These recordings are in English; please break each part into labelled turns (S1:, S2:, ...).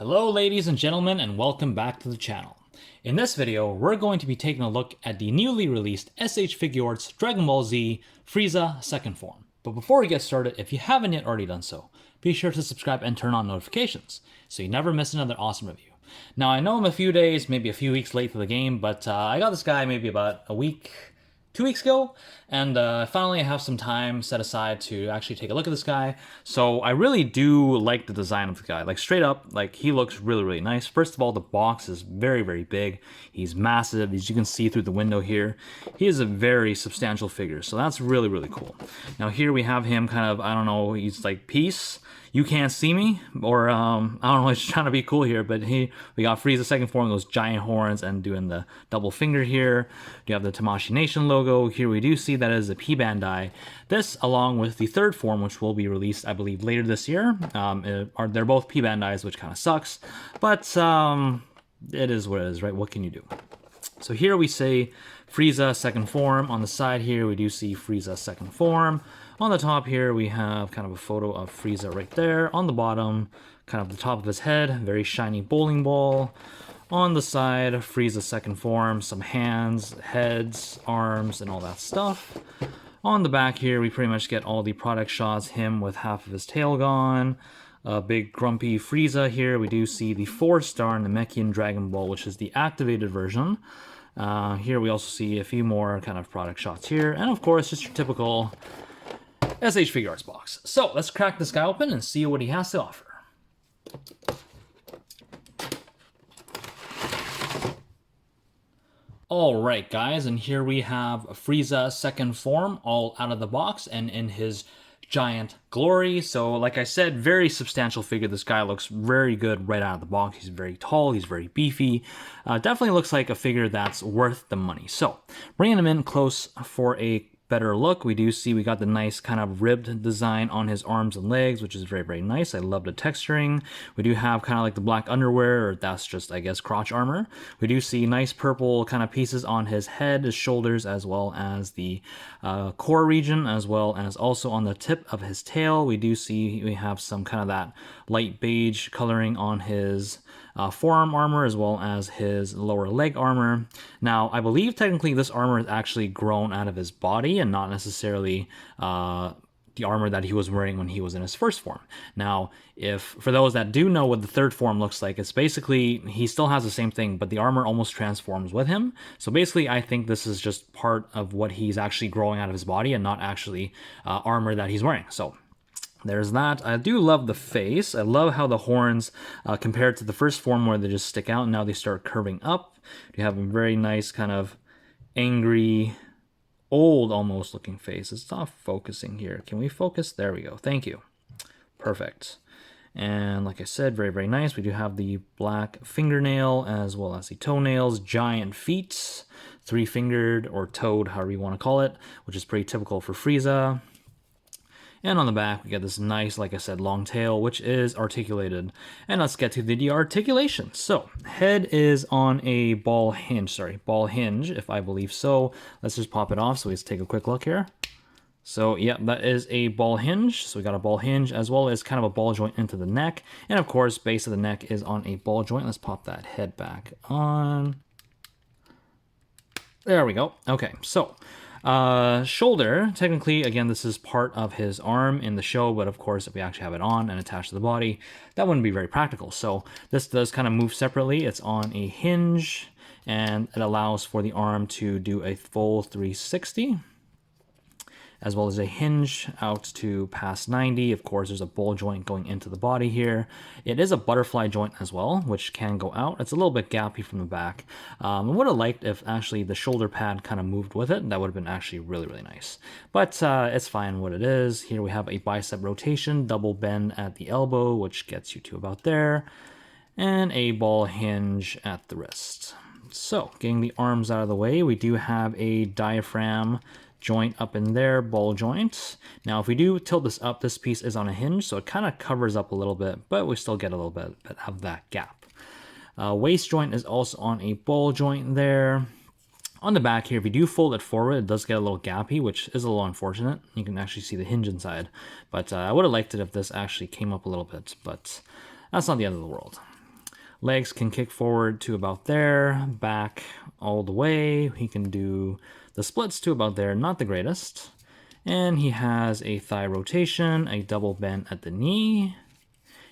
S1: Hello ladies and gentlemen, and welcome back to the channel. In this video, we're going to be taking a look at the newly released SH Figuarts Dragon Ball Z Frieza second form. But before we get started, if you haven't yet already done so, be sure to subscribe and turn on notifications so you never miss another awesome review. Now I know I'm a few days, maybe a few weeks late to the game, but I got this guy maybe about a week, 2 weeks ago, and finally I have some time set aside to actually take a look at this guy. So I really do like the design of the guy. Like straight up, like he looks really nice. First of all, the box is very big. He's massive, as you can see through the window here. He is a very substantial figure, so that's really cool. Now here we have him kind of, I don't know, he's like peace. You can't see me, or I don't know, he's trying to be cool here, but we got Frieza second form, those giant horns, and doing the double finger here. You have the Tamashii Nation logo. Here we do see that is a P Bandai. This, along with the third form, which will be released, I believe, later this year. They're both P Bandais, which kind of sucks, but it is what it is, right? What can you do? So here we say Frieza second form. On the side here, we do see Frieza second form. On the top here, we have kind of a photo of Frieza right there. On the bottom, kind of the top of his head, very shiny bowling ball. On the side, Frieza second form, some hands, heads, arms, and all that stuff. On the back here, we pretty much get all the product shots, him with half of his tail gone. A big grumpy Frieza here. We do see the 4-star Namekian Dragon Ball, which is the activated version. Here we also see a few more kind of product shots here. And of course, just your typical SH Figuarts box. So let's crack this guy open and see what he has to offer. Alright guys, and here we have Frieza second form all out of the box and in his giant glory. So like I said, very substantial figure. This guy looks very good right out of the box. He's very tall, he's very beefy. Definitely looks like a figure that's worth the money. So bringing him in close for a better look, we do see we got the nice kind of ribbed design on his arms and legs, which is very nice. I love the texturing. We do have kind of like the black underwear, or that's just, I guess, crotch armor. We do see nice purple kind of pieces on his head, his shoulders, as well as the core region, as well as also on the tip of his tail. We do see we have some kind of that light beige coloring on his forearm armor, as well as his lower leg armor. Now, I believe technically this armor is actually grown out of his body and not necessarily the armor that he was wearing when he was in his first form. Now, for those that do know what the third form looks like, it's basically, he still has the same thing, but the armor almost transforms with him. So basically, I think this is just part of what he's actually growing out of his body and not actually armor that he's wearing. So there's that. I do love the face. I love how the horns, compared to the first form where they just stick out, and now they start curving up. You have a very nice kind of angry, old almost looking face. It's not focusing here. Can we focus? There we go. Thank you. Perfect. And like I said, very nice. We do have the black fingernail as well as the toenails, giant feet, 3-fingered or toed, however you want to call it, which is pretty typical for Frieza. And on the back, we get this nice, like I said, long tail, which is articulated. And let's get to the articulation. So, head is on a ball hinge, if I believe so. Let's just pop it off, so let's take a quick look here. So, yeah, that is a ball hinge. So we got a ball hinge, as well as kind of a ball joint into the neck. And of course, base of the neck is on a ball joint. Let's pop that head back on. There we go. Okay, so shoulder, technically, again, this is part of his arm in the show, but of course, if we actually have it on and attached to the body, that wouldn't be very practical. So this does kind of move separately. It's on a hinge, and it allows for the arm to do a full 360, as well as a hinge out to past 90. Of course, there's a ball joint going into the body here. It is a butterfly joint as well, which can go out. It's a little bit gappy from the back. I would have liked if actually the shoulder pad kind of moved with it. That would have been actually really nice. But it's fine what it is. Here we have a bicep rotation, double bend at the elbow, which gets you to about there, and a ball hinge at the wrist. So, getting the arms out of the way, we do have a diaphragm joint up in there, ball joint. Now, if we do tilt this up, this piece is on a hinge, so it kind of covers up a little bit, but we still get a little bit of that gap. Waist joint is also on a ball joint there. On the back here, if you do fold it forward, it does get a little gappy, which is a little unfortunate. You can actually see the hinge inside, but I would have liked it if this actually came up a little bit, but that's not the end of the world. Legs can kick forward to about there, back all the way. He can do the splits to about there, not the greatest. And he has a thigh rotation, a double bend at the knee,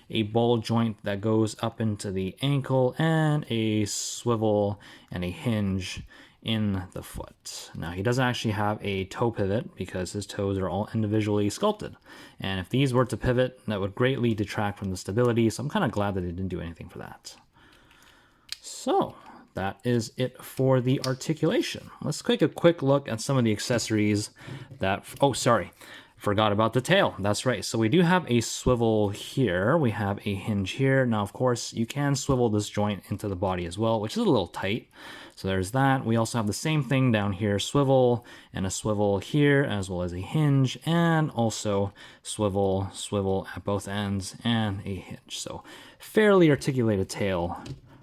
S1: a ball joint that goes up into the ankle, and a swivel and a hinge in the foot. Now, he doesn't actually have a toe pivot because his toes are all individually sculpted. And if these were to pivot, that would greatly detract from the stability, so I'm kind of glad that they didn't do anything for that. So, that is it for the articulation. Let's take a quick look at some of the accessories that... Oh, sorry. Forgot about the tail. That's right. So we do have a swivel here. We have a hinge here. Now, of course, you can swivel this joint into the body as well, which is a little tight. So there's that. We also have the same thing down here, swivel, and a swivel here, as well as a hinge, and also swivel, swivel at both ends, and a hinge. So fairly articulated tail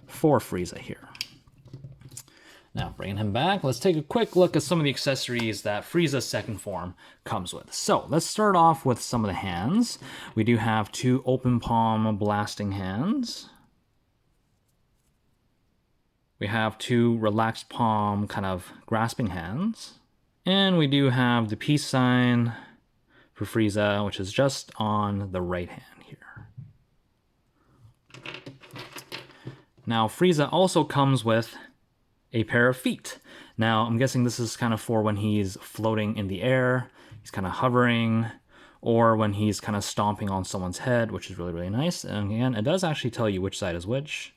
S1: for Frieza here. Now, bringing him back, let's take a quick look at some of the accessories that Frieza's second form comes with. So, let's start off with some of the hands. We do have 2 open palm blasting hands. We have 2 relaxed palm kind of grasping hands. And we do have the peace sign for Frieza, which is just on the right hand here. Now, Frieza also comes with a pair of feet. Now, I'm guessing this is kind of for when he's floating in the air, he's kind of hovering, or when he's kind of stomping on someone's head, which is really, really nice. And again, it does actually tell you which side is which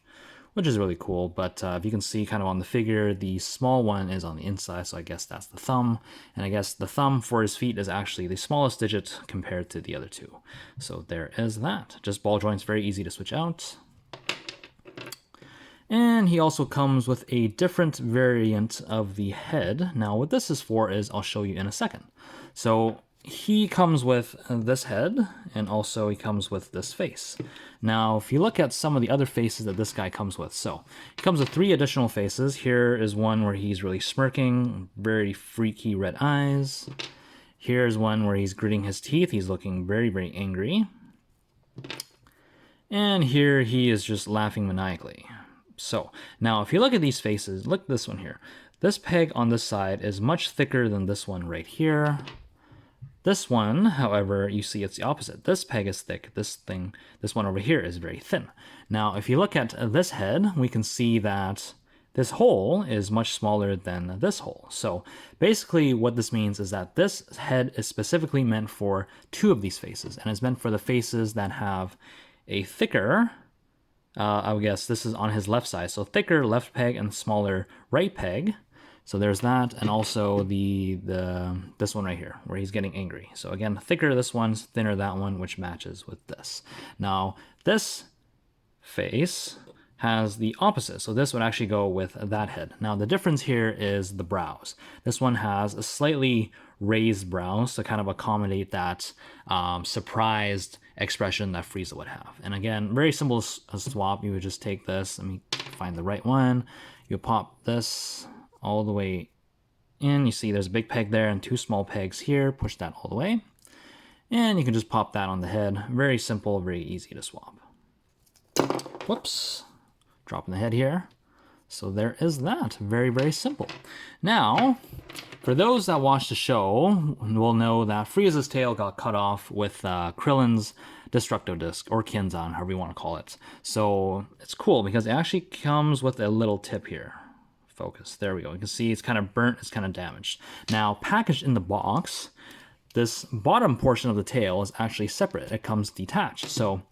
S1: is really cool. But if you can see kind of on the figure, the small one is on the inside, so I guess that's the thumb. And I guess the thumb for his feet is actually the smallest digit compared to the other 2. So there is that. Just ball joints, very easy to switch out. And he also comes with a different variant of the head. Now, what this is for is I'll show you in a second. So he comes with this head, and also he comes with this face. Now, if you look at some of the other faces that this guy comes with, so he comes with 3 additional faces. Here is one where he's really smirking, very freaky red eyes. Here's one where he's gritting his teeth. He's looking very, very angry. And here he is just laughing maniacally. So, now if you look at these faces, look at this one here. This peg on this side is much thicker than this one right here. This one, however, you see it's the opposite. This peg is thick, this one over here is very thin. Now, if you look at this head, we can see that this hole is much smaller than this hole. So, basically what this means is that this head is specifically meant for 2 of these faces, and it's meant for the faces that have a thicker... I would guess this is on his left side. So thicker left peg and smaller right peg. So there's that, and also this one right here, where he's getting angry. So again, thicker this one's, thinner that one, which matches with this. Now, this face has the opposite. So this would actually go with that head. Now, the difference here is the brows. This one has a slightly raised brows to kind of accommodate that surprised expression that Frieza would have. And again, very simple swap. You would just take this, let me find the right one. You pop this all the way in. You see there's a big peg there and 2 small pegs here. Push that all the way. And you can just pop that on the head. Very simple, very easy to swap. Whoops. Dropping the head here. So there is that. Very, very simple. Now, for those that watch the show, will know that Frieza's tail got cut off with Krillin's Destructo Disc, or Kinzan, however you want to call it. So it's cool because it actually comes with a little tip here. Focus. There we go. You can see it's kind of burnt, it's kind of damaged. Now, packaged in the box, this bottom portion of the tail is actually separate. It comes detached. So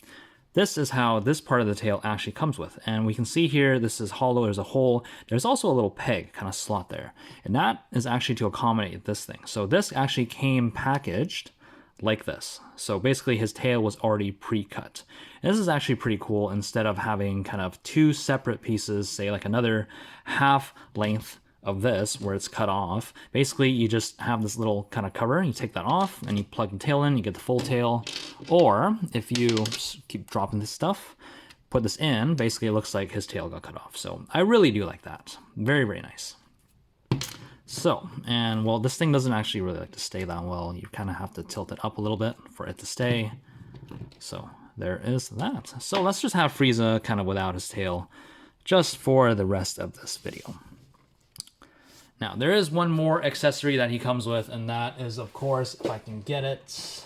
S1: this is how this part of the tail actually comes with. And we can see here, this is hollow, there's a hole. There's also a little peg kind of slot there. And that is actually to accommodate this thing. So this actually came packaged like this. So basically his tail was already pre-cut. And this is actually pretty cool. Instead of having kind of 2 separate pieces, say like another half length of this where it's cut off, basically you just have this little kind of cover, you take that off and you plug the tail in, you get the full tail. Or if you just keep dropping this stuff, put this in, basically it looks like his tail got cut off. So I really do like that. Very, very nice. So, and well, this thing doesn't actually really like to stay that well. You kind of have to tilt it up a little bit for it to stay. So there is that. So let's just have Frieza kind of without his tail just for the rest of this video. Now, there is one more accessory that he comes with, and that is, of course, if I can get it.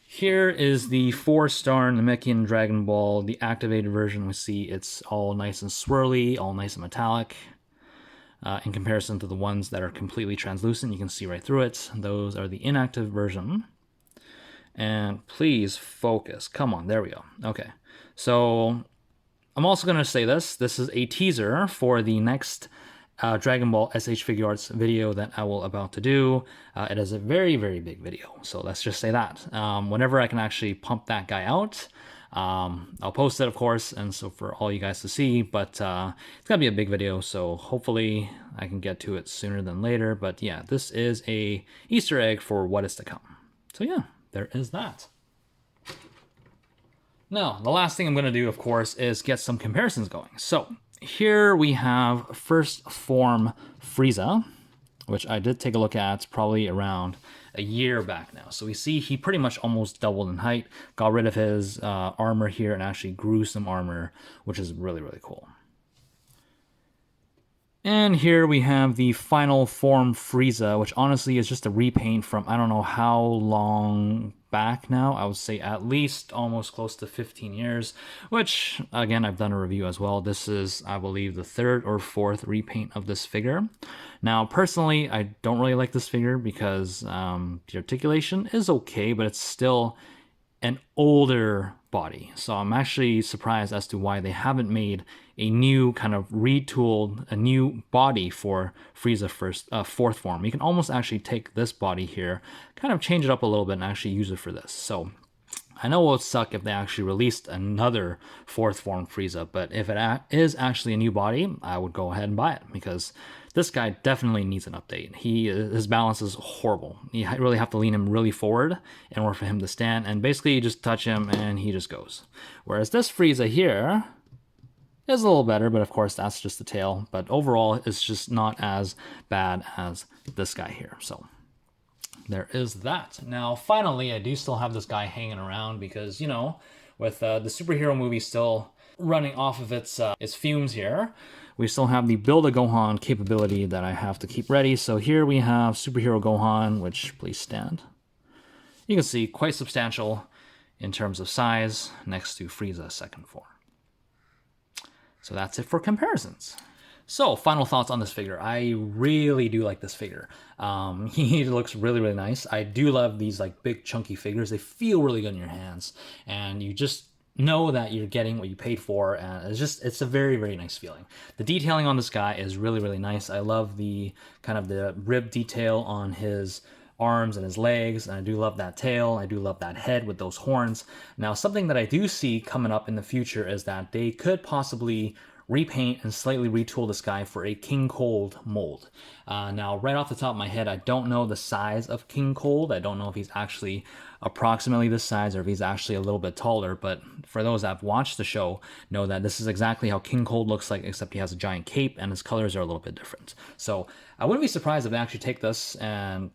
S1: Here is the 4-star Namekian Dragon Ball, the activated version. We see it's all nice and swirly, all nice and metallic. In comparison to the ones that are completely translucent, you can see right through it. Those are the inactive version. And please focus. Come on, there we go. Okay, so I'm also going to say this. This is a teaser for the next Dragon Ball SH FIGUARTS video that I will about to do. It is a very, very big video, so let's just say that. Whenever I can actually pump that guy out, I'll post it, of course, and so for all you guys to see, but it's gonna be a big video, so hopefully I can get to it sooner than later. But yeah, this is a Easter egg for what is to come. So yeah, there is that. Now, the last thing I'm gonna do, of course, is get some comparisons going. So here we have first form Frieza, which I did take a look at probably around a year back now. So we see he pretty much almost doubled in height, got rid of his armor here and actually grew some armor, which is really, really cool. And here we have the final form Frieza, which honestly is just a repaint from I don't know how long back now. I would say at least almost close to 15 years, which again, I've done a review as well. This is, I believe, the 3rd or 4th repaint of this figure. Now, personally, I don't really like this figure because the articulation is okay, but it's still an older body. So I'm actually surprised as to why they haven't made a new kind of retooled, a new body for Frieza 4th form. You can almost actually take this body here, kind of change it up a little bit and actually use it for this. So I know it would suck if they actually released another 4th form Frieza, but if it is actually a new body, I would go ahead and buy it because this guy definitely needs an update. His balance is horrible. You really have to lean him really forward in order for him to stand, and basically you just touch him and he just goes. Whereas this Frieza here is a little better, but of course that's just the tail. But overall, it's just not as bad as this guy here. So there is that. Now, finally, I do still have this guy hanging around because, you know, with the superhero movie still running off of its fumes here, we still have the Build-A-Gohan capability that I have to keep ready. So here we have Superhero Gohan, which, please stand. You can see quite substantial in terms of size next to Frieza 2nd form. So that's it for comparisons. So, final thoughts on this figure. I really do like this figure. He looks really, really nice. I do love these like big chunky figures. They feel really good in your hands, and you just know that you're getting what you paid for, and it's a very, very nice feeling. The detailing on this guy is really, really nice. I love the kind of the rib detail on his arms and his legs, and I do love that tail. I do love that head with those horns. Now, something that I do see coming up in the future is that they could possibly repaint and slightly retool this guy for a King Cold mold. Now, right off the top of my head, I don't know the size of King Cold. I don't know if he's actually approximately this size or if he's actually a little bit taller, but for those that have watched the show know that this is exactly how King Cold looks like, except he has a giant cape and his colors are a little bit different. So I wouldn't be surprised if they actually take this and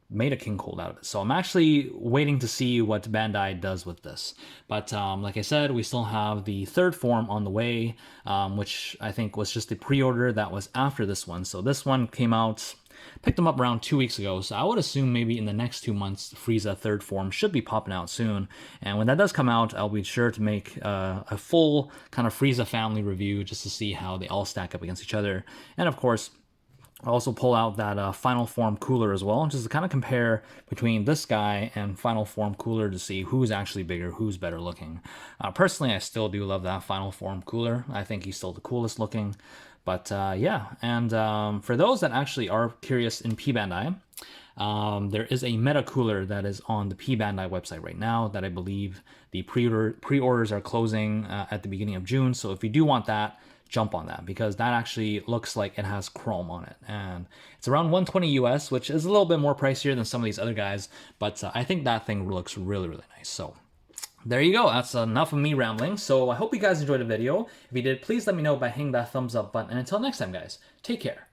S1: made a King Cold out of it. So I'm actually waiting to see what Bandai does with this. But like I said, we still have the 3rd form on the way, which I think was just the pre-order that was after this one. So this one came out, picked them up around 2 weeks ago. So I would assume maybe in the next 2 months, Frieza 3rd form should be popping out soon. And when that does come out, I'll be sure to make a full kind of Frieza family review just to see how they all stack up against each other. And of course, I'll also pull out that Final Form Cooler as well, just to kind of compare between this guy and Final Form Cooler to see who's actually bigger, who's better looking. Personally, I still do love that Final Form Cooler. I think he's still the coolest looking. But yeah, and for those that actually are curious in P Bandai, there is a Meta Cooler that is on the P Bandai website right now that I believe the pre-orders are closing at the beginning of June. So if you do want that, jump on that, because that actually looks like it has chrome on it, and it's around 120 US, which is a little bit more pricier than some of these other guys, but I think that thing looks really, really nice. So there you go. That's enough of me rambling. So I hope you guys enjoyed the video. If you did, please let me know by hitting that thumbs up button, and until next time, guys, take care.